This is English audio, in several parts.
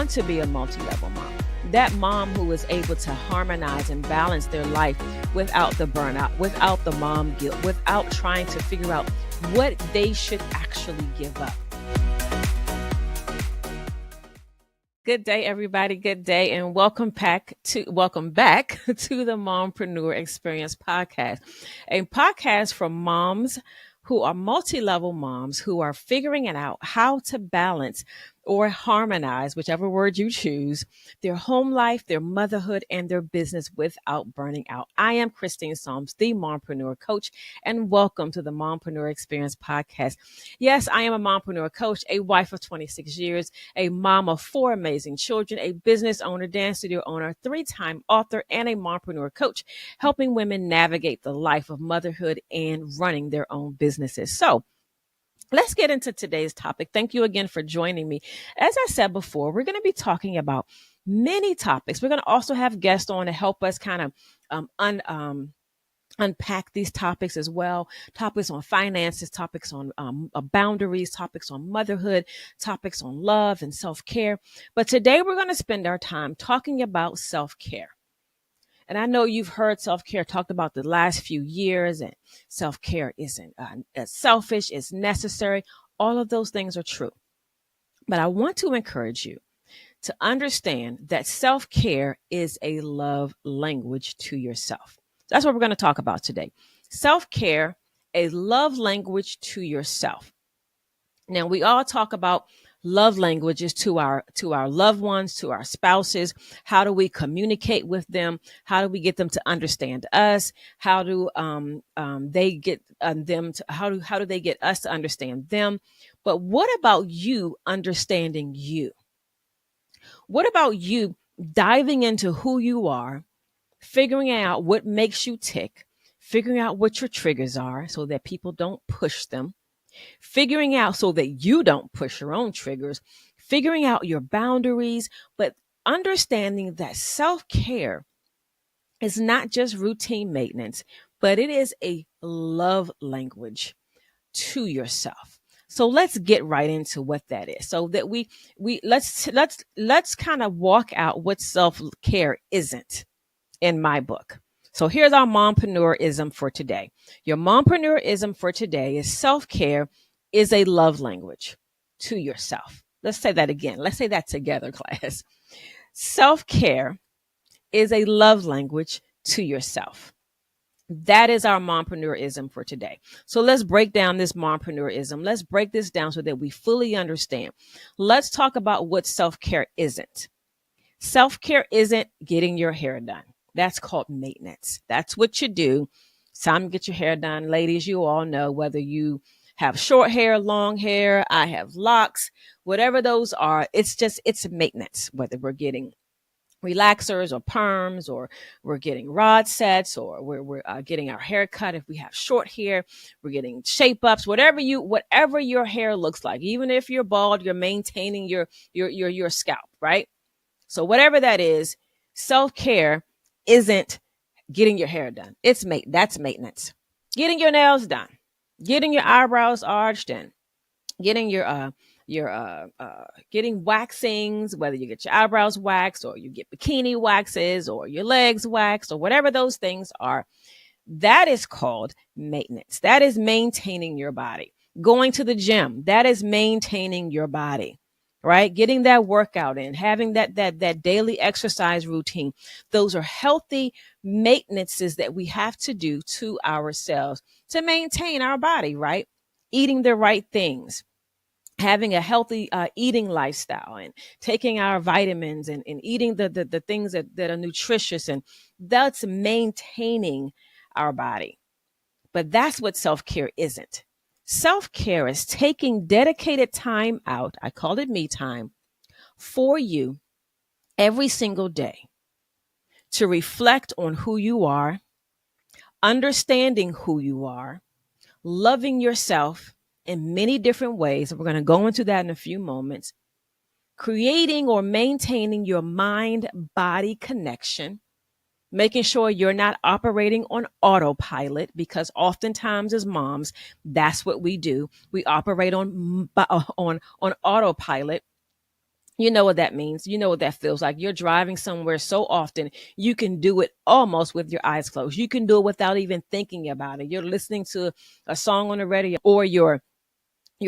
want to be a multi-level mom. That mom who is able to harmonize and balance their life without the burnout, without the mom guilt, without trying to figure out what they should actually give up. Good day, everybody. Good day, and welcome back to the Mompreneur Experience podcast, a podcast for moms who are multi-level moms who are figuring it out how to balance or harmonize, whichever word you choose, their home life, their motherhood, and their business without burning out. I am Christine Solms, the Mompreneur Coach, and welcome to the Mompreneur Experience podcast. Yes, I am a mompreneur coach, a wife of 26 years, a mom of 4 amazing children, a business owner, dance studio owner, 3-time author, and a mompreneur coach, helping women navigate the life of motherhood and running their own businesses. So, let's get into today's topic. Thank you again for joining me. As I said before, we're going to be talking about many topics. We're going to also have guests on to help us kind of unpack these topics as well. Topics on finances, topics on boundaries, topics on motherhood, topics on love and self-care. But today we're going to spend our time talking about self-care. And I know you've heard self-care talked about the last few years, and self-care isn't selfish, it's necessary. All of those things are true. But I want to encourage you to understand that self-care is a love language to yourself. That's what we're going to talk about today. Self-care, a love language to yourself. Now, we all talk about love languages to our loved ones, to our spouses. How do we communicate with them? How do we get them to understand us? How do they get them to how do they get us to understand them? But what about you understanding you? What about you diving into who you are, figuring out what makes you tick, figuring out what your triggers are so that people don't push them, figuring out so that you don't push your own triggers, figuring out your boundaries, but understanding that self-care is not just routine maintenance, but it is a love language to yourself. So let's get right into what that is. So that let's kind of walk out what self-care isn't in my book. So here's our mompreneurism for today. Your mompreneurism for today is self-care is a love language to yourself. Let's say that again. Let's say that together, class. Self-care is a love language to yourself. That is our mompreneurism for today. So let's break down this mompreneurism. Let's break this down so that we fully understand. Let's talk about what self-care isn't. Self-care isn't getting your hair done. That's called maintenance. That's what you do. It's time to get your hair done. Ladies, you all know whether you have short hair, long hair, I have locks, whatever those are, it's maintenance, whether we're getting relaxers or perms, or we're getting rod sets, or we're getting our hair cut. If we have short hair, we're getting shape ups, whatever your hair looks like. Even if you're bald, you're maintaining your scalp, right? So whatever that is, self-care isn't getting your hair done. That's maintenance. Getting your nails done, getting your eyebrows arched, and getting getting waxings, whether you get your eyebrows waxed or you get bikini waxes or your legs waxed or whatever those things are. That is called maintenance. That is maintaining your body. Going to the gym, that is maintaining your body. Right? Getting that workout in, having that daily exercise routine. Those are healthy maintenances that we have to do to ourselves to maintain our body, right? Eating the right things, having a healthy eating lifestyle, and taking our vitamins and eating the things that are nutritious, and that's maintaining our body. But that's what self-care isn't. Self-care is taking dedicated time out, I call it me time, for you every single day to reflect on who you are, understanding who you are, loving yourself in many different ways. We're going to go into that in a few moments. Creating or maintaining your mind-body connection, making sure you're not operating on autopilot, because oftentimes as moms, that's what we do. We operate on autopilot. You know what that means. You know what that feels like. You're driving somewhere so often, you can do it almost with your eyes closed. You can do it without even thinking about it. You're listening to a song on the radio, or you're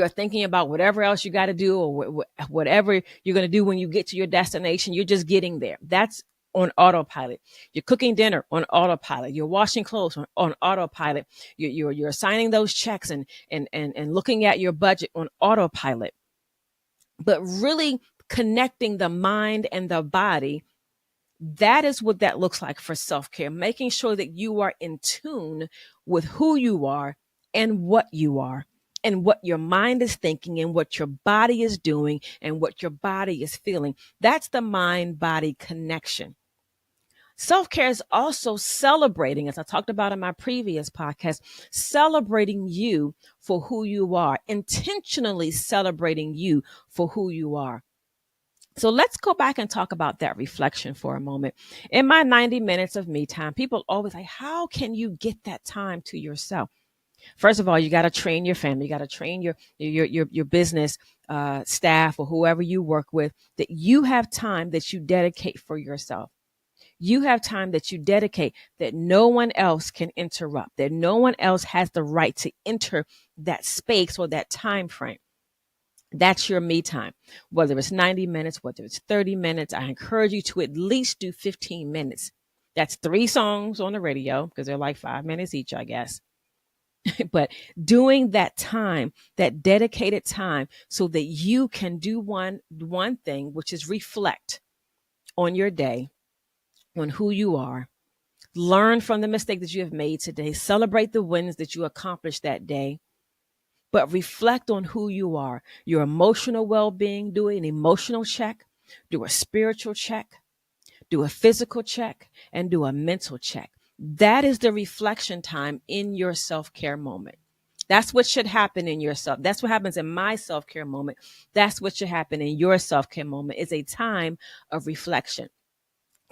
thinking about whatever else you got to do, or whatever you're going to do when you get to your destination. You're just getting there. That's on autopilot. You're cooking dinner on autopilot. You're washing clothes on autopilot. You're assigning those checks and looking at your budget on autopilot. But really connecting the mind and the body, that is what that looks like for self-care. Making sure that you are in tune with who you are and what you are, and what your mind is thinking, and what your body is doing, and what your body is feeling. That's the mind body connection. Self-care is also celebrating, as I talked about in my previous podcast, celebrating you for who you are, intentionally celebrating you for who you are. So let's go back and talk about that reflection for a moment. In my 90 minutes of me time, people always say, how can you get that time to yourself? First of all, you got to train your family. You got to train your business staff, or whoever you work with, that you have time that you dedicate for yourself. You have time that you dedicate that no one else can interrupt, that no one else has the right to enter that space or that time frame. That's your me time. Whether it's 90 minutes, whether it's 30 minutes, I encourage you to at least do 15 minutes. That's 3 songs on the radio, because they're like 5 minutes each, I guess. But doing that time, that dedicated time, so that you can do one thing, which is reflect on your day, on who you are, learn from the mistake that you have made today, celebrate the wins that you accomplished that day, but reflect on who you are, your emotional well-being. Do an emotional check, do a spiritual check, do a physical check, and do a mental check. That is the reflection time in your self-care moment. That's what should happen in yourself. That's what happens in my self-care moment. That's what should happen in your self-care moment, is a time of reflection.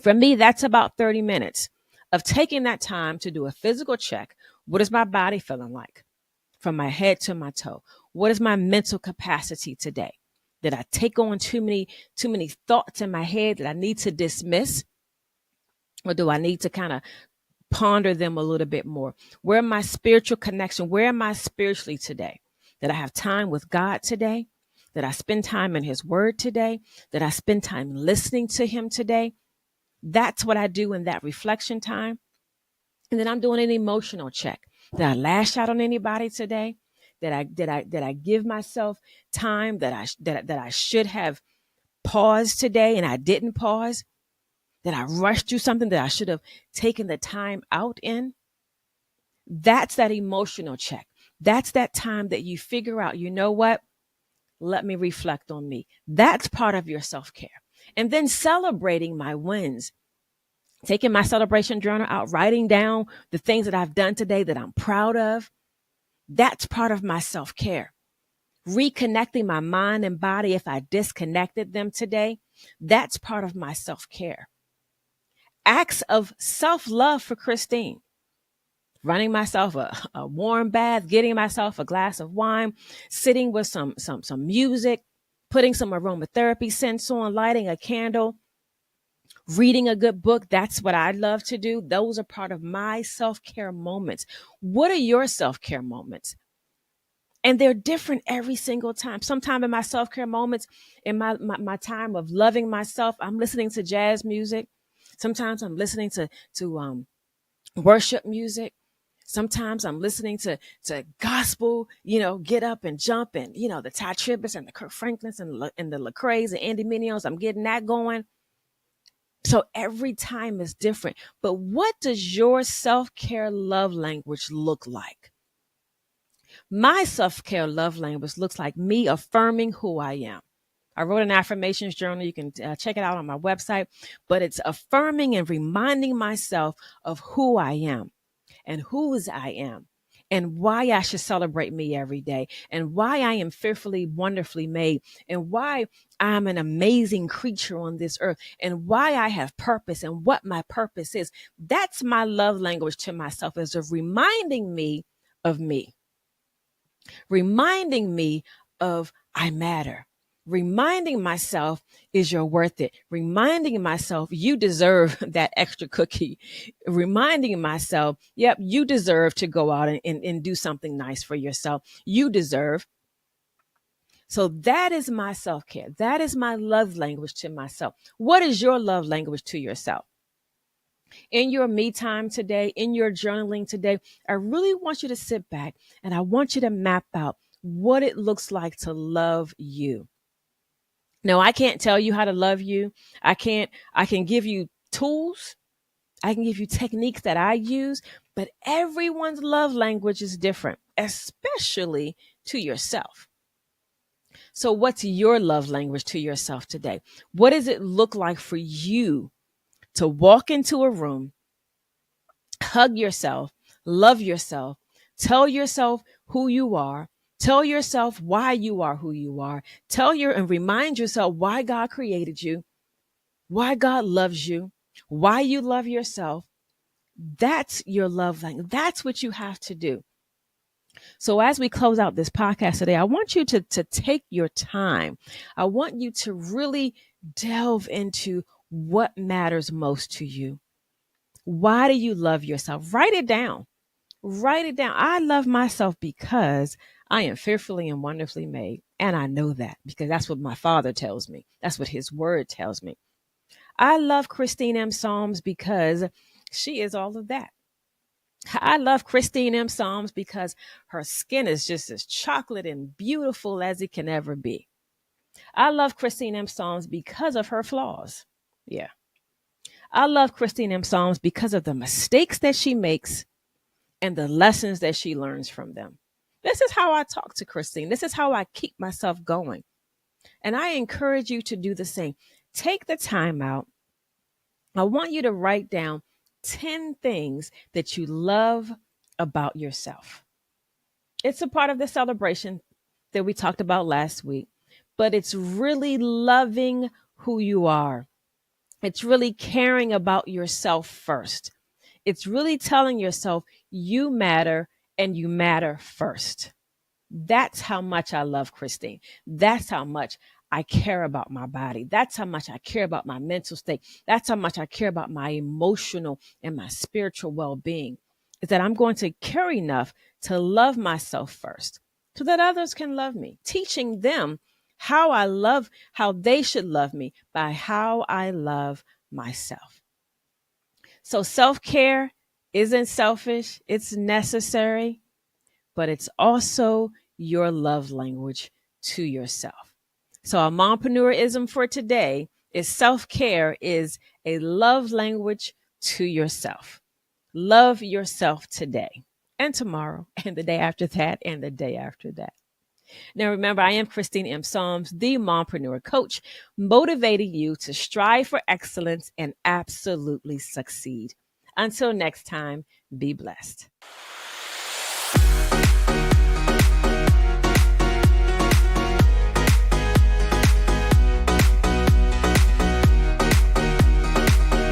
For me, that's about 30 minutes of taking that time to do a physical check. What is my body feeling like from my head to my toe? What is my mental capacity today? Did I take on too many thoughts in my head that I need to dismiss? Or do I need to kind of ponder them a little bit more? Where my spiritual connection? Where am I spiritually today? Did I have time with God today? Did I spend time in his word today? Did I spend time listening to him today? That's what I do in that reflection time. And then I'm doing an emotional check. Did I lash out on anybody today? Did I give myself time that I should have paused today and I didn't pause? Did I rush through something that I should have taken the time out in? That's that emotional check. That's that time that you figure out, you know what? Let me reflect on me. That's part of your self-care. And then celebrating my wins, taking my celebration journal out, writing down the things that I've done today that I'm proud of. That's part of my self-care. Reconnecting my mind and body if I disconnected them today. That's part of my self-care. Acts of self-love for Christine. Running myself a warm bath, getting myself a glass of wine, sitting with some music, putting some aromatherapy scents on, lighting a candle, reading a good book. That's what I love to do. Those are part of my self-care moments. What are your self-care moments? And they're different every single time. Sometime in my self-care moments, in my time of loving myself, I'm listening to jazz music. Sometimes I'm listening to worship music. Sometimes I'm listening to gospel, get up and jump, and the Ty Tribbetts and the Kirk Franklins and the Lecraes and Andy Minions. I'm getting that going. So every time is different. But what does your self-care love language look like? My self-care love language looks like me affirming who I am. I wrote an affirmations journal. You can check it out on my website, but it's affirming and reminding myself of who I am and whose I am, and why I should celebrate me every day, and why I am fearfully, wonderfully made, and why I'm an amazing creature on this earth, and why I have purpose and what my purpose is. That's my love language to myself, is of reminding me of me, reminding me of I matter, Reminding myself is you're worth it. Reminding myself you deserve that extra cookie. Reminding myself, yep, you deserve to go out and do something nice for yourself. You deserve. So that is my self-care. That is my love language to myself. What is your love language to yourself? In your me time today, in your journaling today, I really want you to sit back and I want you to map out what it looks like to love you. Now, I can't tell you how to love you. I can give you tools. I can give you techniques that I use, but everyone's love language is different, especially to yourself. So what's your love language to yourself today? What does it look like for you to walk into a room, hug yourself, love yourself, tell yourself who you are, tell yourself why you are who you are, and remind yourself why God created you, why God loves you, why you love yourself? That's your love language. That's what you have to do. So as we close out this podcast today, I want you to take your time. I want you to really delve into what matters most to you. Why do you love yourself? Write it down. Write it down. I love myself because I am fearfully and wonderfully made. And I know that because that's what my Father tells me. That's what his word tells me. I love Christine M. Psalms because she is all of that. I love Christine M. Psalms because her skin is just as chocolate and beautiful as it can ever be. I love Christine M. Psalms because of her flaws. Yeah. I love Christine M. Psalms because of the mistakes that she makes and the lessons that she learns from them. This is how I talk to Christine. This is how I keep myself going. And I encourage you to do the same. Take the time out. I want you to write down 10 things that you love about yourself. It's a part of the celebration that we talked about last week, but it's really loving who you are. It's really caring about yourself first. It's really telling yourself you matter and you matter first. That's how much I love Christine. That's how much I care about my body. That's how much I care about my mental state. That's how much I care about my emotional and my spiritual well-being. Is that I'm going to care enough to love myself first so that others can love me, teaching them how they should love me by how I love myself. So self-care isn't selfish. It's necessary, but it's also your love language to yourself. So our mompreneurism for today is self-care is a love language to yourself. Love yourself today and tomorrow and the day after that and the day after that. Now, remember, I am Christine M. Psalms, the mompreneur coach, motivating you to strive for excellence and absolutely succeed. Until next time, be blessed.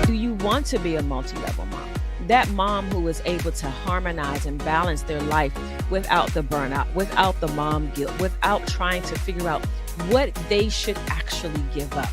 Do you want to be a multi-level mom? That mom who is able to harmonize and balance their life without the burnout, without the mom guilt, without trying to figure out what they should actually give up.